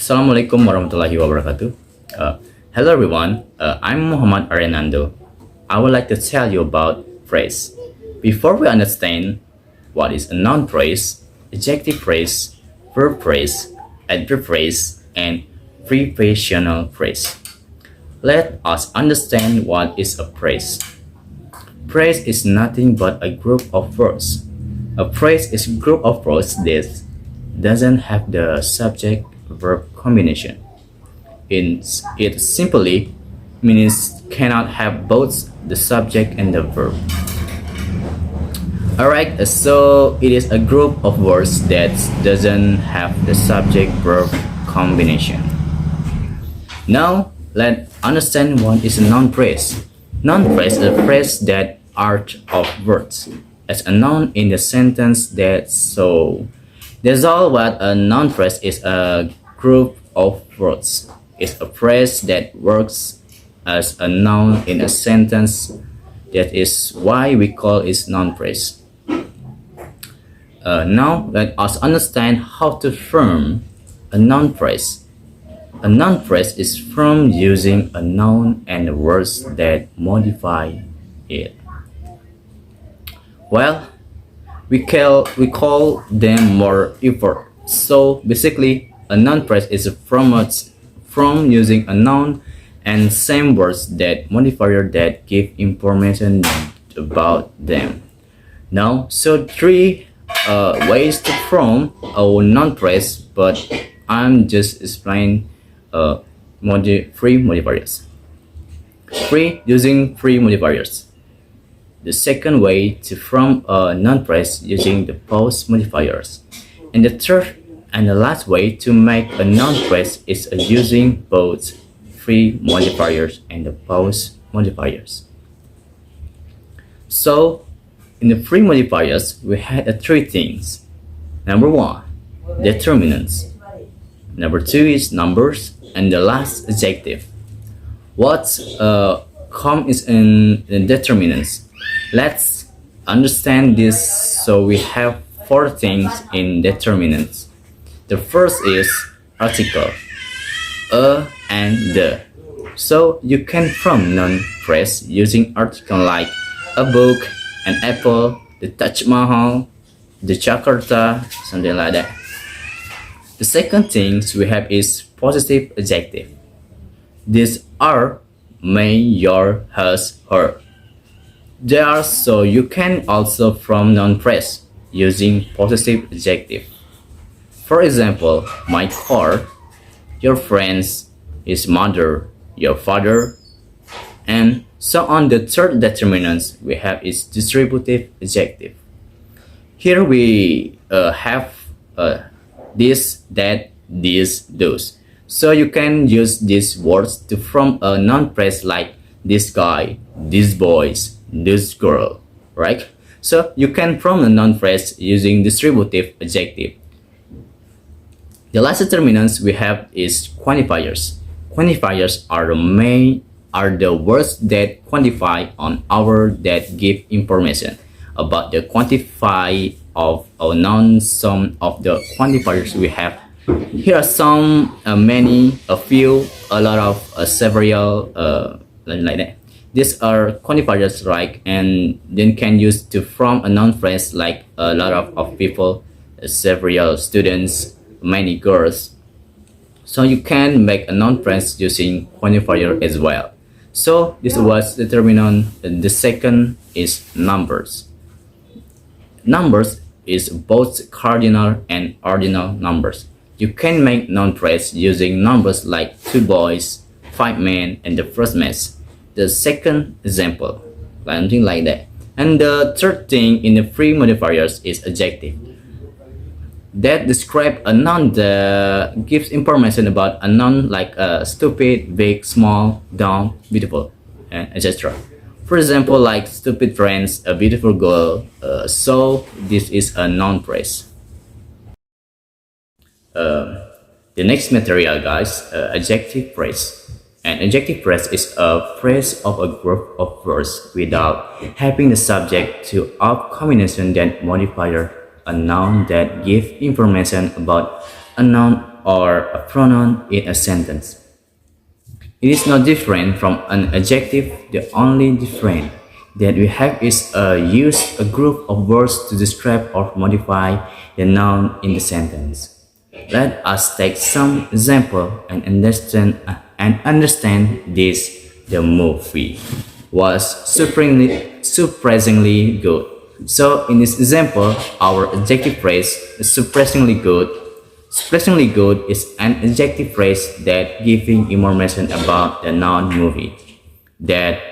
Assalamualaikum warahmatullahi wabarakatuh. Hello everyone, I'm Muhammad Arenando. I would like to tell you about phrase. Before we understand what is a noun phrase, adjective phrase, verb phrase, adverb phrase, and prepositional phrase, let us understand what is a phrase. Phrase is nothing but a group of words. A phrase is a group of words that doesn't have the subject verb combination. It simply means cannot have both the subject and the verb. Alright, so it is a group of words that doesn't have the subject verb combination. Now, let's understand what is a noun phrase. Noun phrase is a phrase that art of words as a noun in the sentence that so. That's all what a noun phrase is, a group of words. It's a phrase that works as a noun in a sentence. That is why we call it noun phrase. Now let us understand how to form a noun phrase. A noun phrase is formed using a noun and words that modify it. Well, we call them more effort. So basically, a noun phrase is from using a noun and same words that modifier that give information about them. Now, so three ways to form a noun phrase, but I'm just explaining free modifiers. Using free modifiers. The second way to form a noun phrase using the post modifiers. And the third and the last way to make a noun phrase is using both free modifiers and the post modifiers. So, in the free modifiers, we had three things. Number one, determinants. Number two is numbers, and the last adjective. What comes in determinants? Let's understand this. So we have four things in determinants. The first is article, a and the. So you can form noun phrase using article like a book, an apple, the Taj Mahal, the Jakarta, something like that. The second things we have is positive adjective. These are may, your, hers, her. They are so you can also form noun phrase using possessive adjective. For example, my car, your friends, his mother, your father, and so on. The third determinants we have is distributive adjective. Here we have this, that, this, those. So you can use these words to form a noun phrase like this guy, these boys, this girl, right? So you can form a noun phrase using distributive adjective. The last determinants we have is quantifiers. Quantifiers are the words that quantify on our that give information about the quantify of a noun. Some of the quantifiers we have. Here are some, many, a few, a lot of, several, like that. These are quantifiers, right? And then can use to form a noun phrase like a lot of people, several students, many girls. So you can make a noun phrase using quantifier as well. So this was determinant. The second is numbers. Numbers is both cardinal and ordinal numbers. You can make noun phrase using numbers like 2 boys, 5 men, and the first mess. The second example, something like that. And the third thing in the free modifiers is adjective. That describe a noun that gives information about a noun like stupid, big, small, dumb, beautiful, and etc. For example, like stupid friends, a beautiful girl. So this is a noun phrase. The next material, guys, adjective phrase. An adjective phrase is a phrase of a group of words without having the subject to of combination that modifier a noun that give information about a noun or a pronoun in a sentence. It is not different from an adjective. The only difference that we have is use a group of words to describe or modify the noun in the sentence. Let us take some example and understand this. The movie was surprisingly good. So in this example, our adjective phrase is surprisingly good. Surprisingly good is an adjective phrase that giving information about the noun movie. That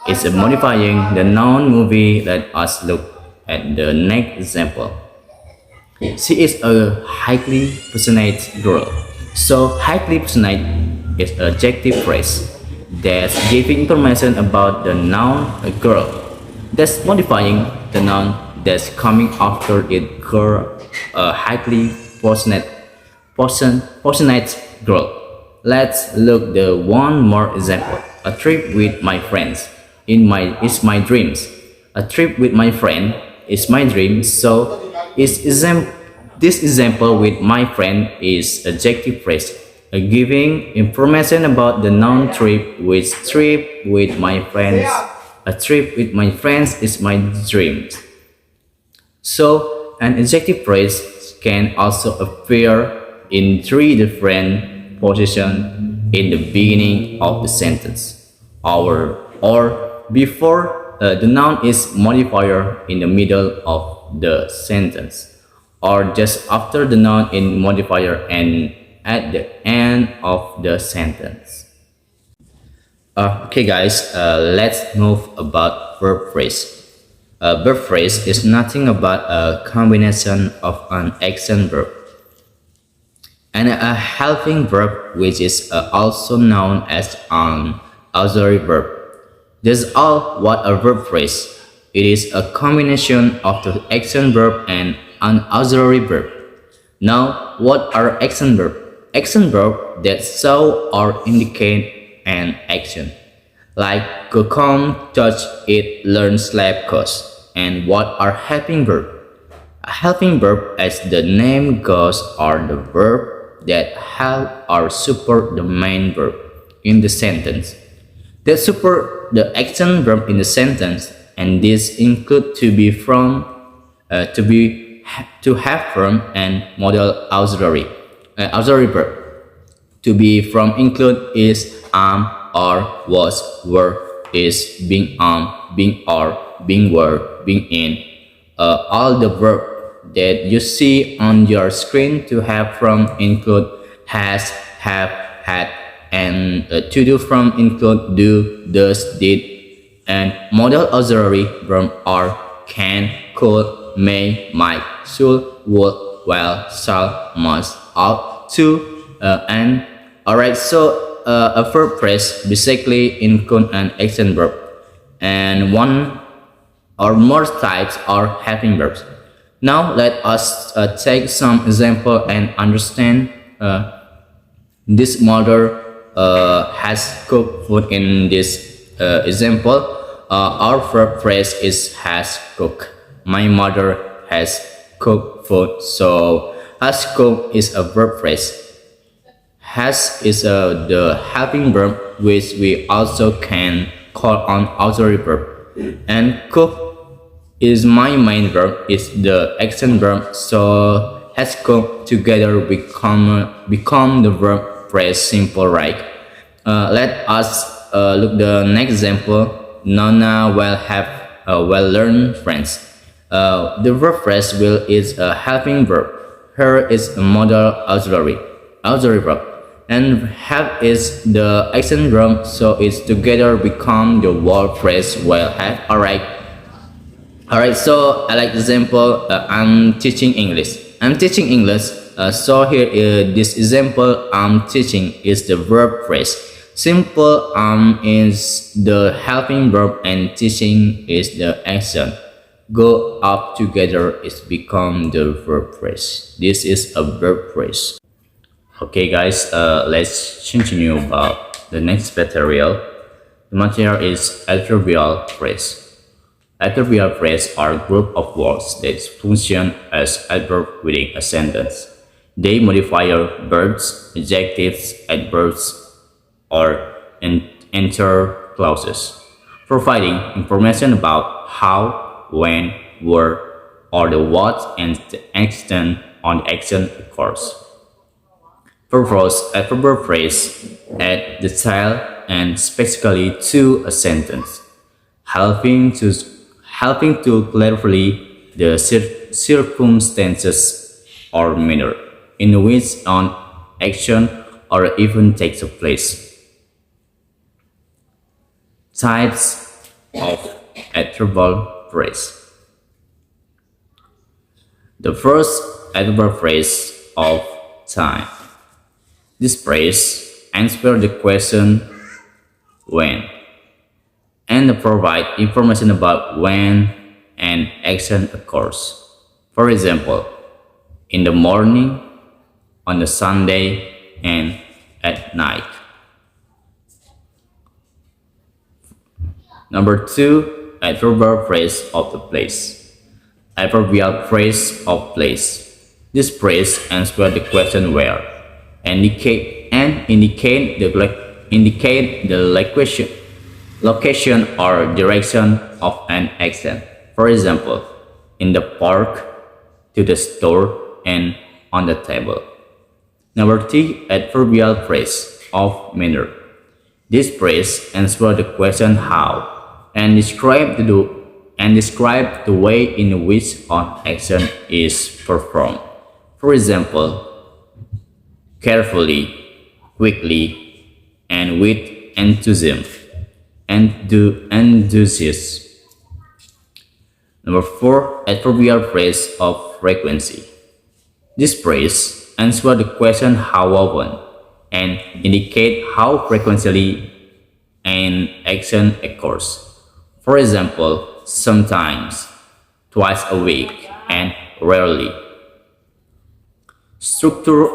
is modifying the noun movie. Let us look at the next example. She is a highly passionate girl. So highly passionate is an adjective phrase that's giving information about the noun a girl. That's modifying the noun that's coming after it, girl, a highly passionate girl. Let's look the one more example. A trip with my friends is my dreams. A trip with my friend is my dream. So this example with my friend is adjective phrase, giving information about the noun trip, which trip with my friends. A trip with my friends is my dream. So an adjective phrase can also appear in three different positions in the beginning of the sentence, or before the noun is modifier in the middle of the sentence, or just after the noun in modifier and at the end of the sentence. Okay guys, let's move about verb phrase. Verb phrase is nothing but a combination of an action verb and a helping verb, which is also known as an auxiliary verb. That's all what a verb phrase. It is a combination of the action verb and an auxiliary verb. Now, what are action verb? Action verb that show or indicate an action, like go, come, touch, eat, learn, sleep, cause. And what are helping verb? A helping verb, as the name goes, are the verb that help or support the main verb in the sentence. That support the action verb in the sentence, and this include to be from, to have from, and modal auxiliary verb. To be from include is or was, were, is, being being or, being were, being in. All the verb that you see on your screen. To have from include has, have, had, and to do from include do, does, did, and modal auxiliary verb are can, could, may, might, should, would, will, shall, must, ought, to, and. Alright, so a verb phrase basically include an action verb, and one or more types are helping verbs. Now let us take some example and understand. This mother has cooked food. In this example, our verb phrase is has cooked. My mother has cooked food. So has cooked is a verb phrase. Has is the helping verb, which we also can call an auxiliary verb. And cook is my main verb, is the action verb. So has cooked together become the verb phrase simple, right? Let us look the next example. Nona will have well-learned friends. The verb phrase will is a helping verb. Her is a modal auxiliary verb. And have is the action verb, so it's together become the word phrase will have. Alright, so I like example. I'm teaching English. So here this example, I'm teaching is the verb phrase. Simple is the helping verb and teaching is the action. Go up together is become the verb phrase. This is a verb phrase. Okay guys, let's continue about the next material. The material is adverbial phrase. Adverbial phrase are a group of words that function as adverb within a sentence. They modify verbs, adjectives, adverbs, or enter clauses, providing information about how, when, where, or the what and the extent on the action occurs. Purpose adverb phrase add detail and specifically to a sentence, helping to clarify the circumstances or manner in which an action or event takes place. Types of adverb phrase. The first adverb phrase of time. This phrase answers the question when and provide information about when an action occurs. For example, in the morning, on a Sunday, and at night. Number two, adverbial phrase of the place. Adverbial phrase of place. This phrase answers the question where and indicate the location or direction of an action. For example, in the park, to the store, and on the table. Number three, adverbial phrase of manner. This phrase answers the question how and describe the way in which an action is performed. For example, carefully, quickly, and with enthusiasm. Enthusiasm. Number four, adverbial phrase of frequency. This phrase answers the question how often and indicate how frequently an action occurs. For example, sometimes, twice a week, and rarely. Structure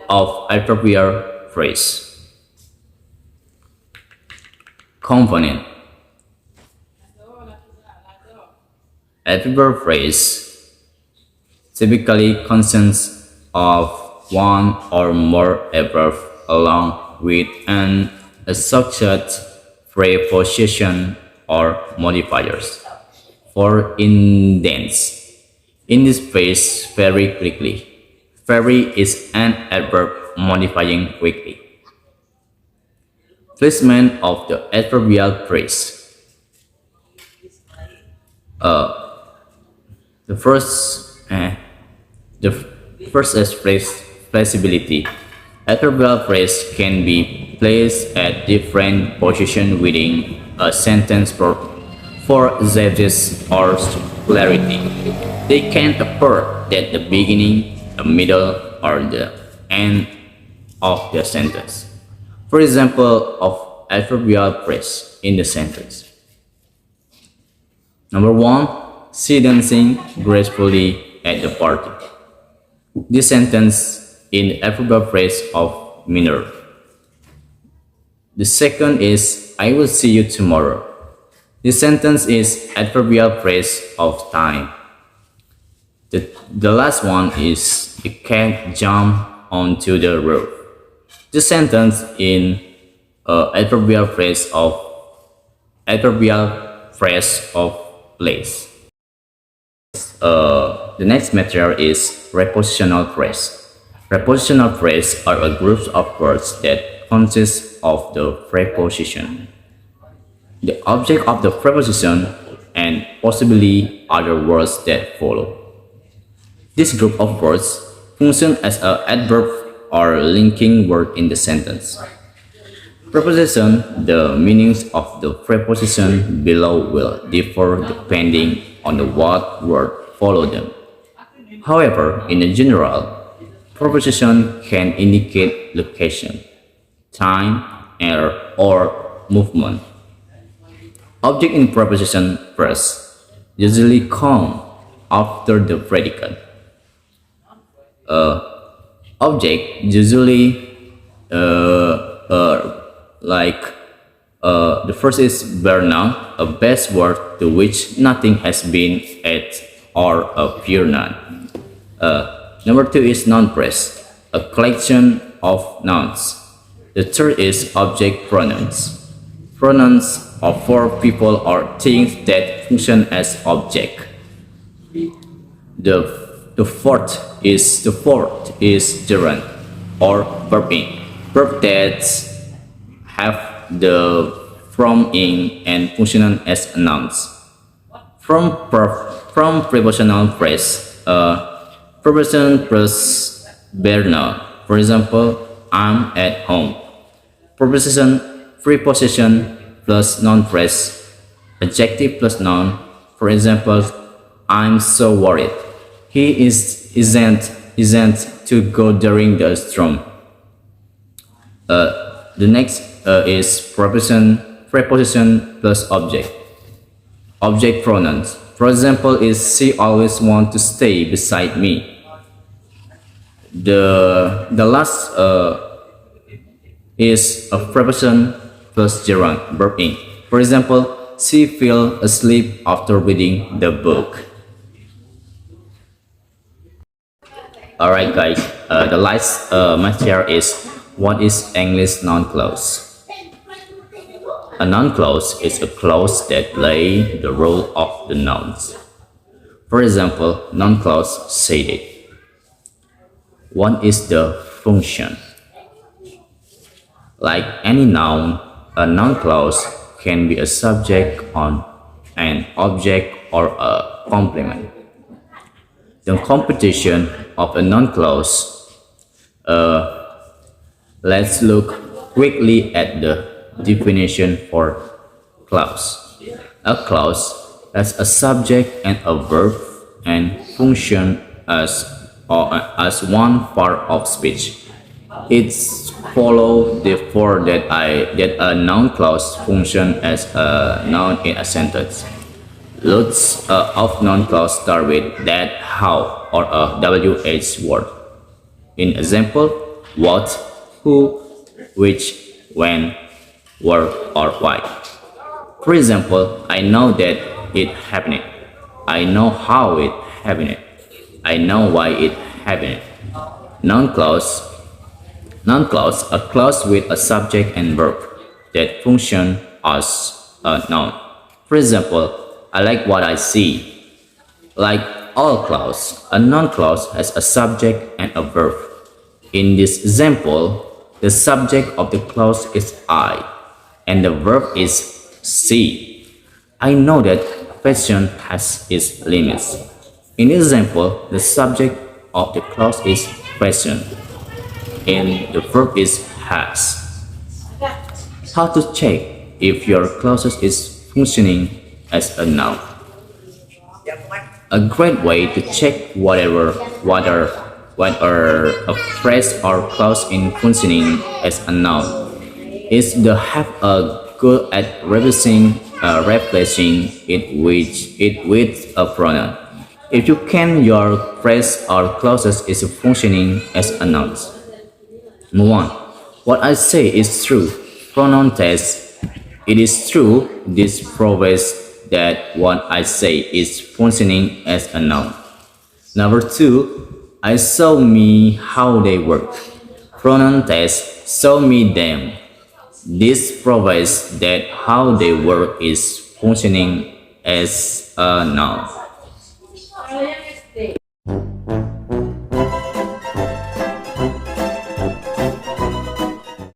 of adverbial phrase. Component. Adverbial phrase typically consists of one or more adverbs along with an associated preposition or modifiers. For instance, in this phrase, very quickly. Very is an adverb modifying quickly. Placement of the adverbial phrase. The first is flexibility. Adverbial phrase can be placed at different positions within a sentence for emphasis or clarity. They can appear at the beginning, the middle, or the end of the sentence. For example of adverbial phrase in the sentence. Number one, she dancing gracefully at the party. This sentence in adverbial phrase of manner. The second is I will see you tomorrow. This sentence is adverbial phrase of time. The last one is the cat jumped onto the roof. This sentence in adverbial phrase of place. The next material is prepositional phrase. Prepositional phrases are a group of words that consist of the preposition, the object of the preposition, and possibly other words that follow. This group of words function as an adverb or linking word in the sentence. Preposition. The meanings of the preposition below will differ depending on the what word follow them. However, in general, preposition can indicate location, time, or movement. Object in preposition phrase usually come after the predicate. Object usually the first is bare noun, a base word to which nothing has been added or a pure noun. Number two is noun phrase. a collection of nouns. The third is object pronouns. Pronouns are for people or things that function as object. The fourth is gerund or verb-ing. Verb that have the from in and function as nouns. From prepositional phrase, preposition plus bare noun. For example, I'm at home. Preposition plus noun phrase, adjective plus noun. For example, I'm so worried. He isn't to go during the storm. The next is preposition plus object. Object pronouns. For example, is she always want to stay beside me. The last is a preposition plus gerund verb-ing. For example, she fell asleep after reading the book. Alright guys, the last material is what is English noun clause. A noun clause is a clause that plays the role of the nouns. For example, noun clause stated. What is the function? Like any noun, a noun clause can be a subject, an object, or a complement. The composition of a noun clause. Let's look quickly at the definition for clause. A clause has a subject and a verb and function as one part of speech. It's follow therefore that a noun clause function as a noun in a sentence. Lots of noun clause start with that, how, or a WH word. In example, what, who, which, when, where, or why. For example, I know that it happened. I know how it happened. I know why it happened. Noun clause, a clause with a subject and verb that function as a noun. For example, I like what I see. Like all clause, a noun clause has a subject and a verb. In this example, the subject of the clause is I, and the verb is see. I know that fashion has its limits. In this example, the subject of the clause is fashion, and the verb is has. How to check if your clause is functioning as a noun? A great way to check whether a phrase or clause is functioning as a noun is to have a good at replacing it with a pronoun. If you can, your phrase or clauses is functioning as a noun. Move on. What I say is true. Pronoun test. It is true. This proves that what I say is functioning as a noun. Number 2, I saw me how they work. Pronoun test. Show me them. This proves that how they work is functioning as a noun.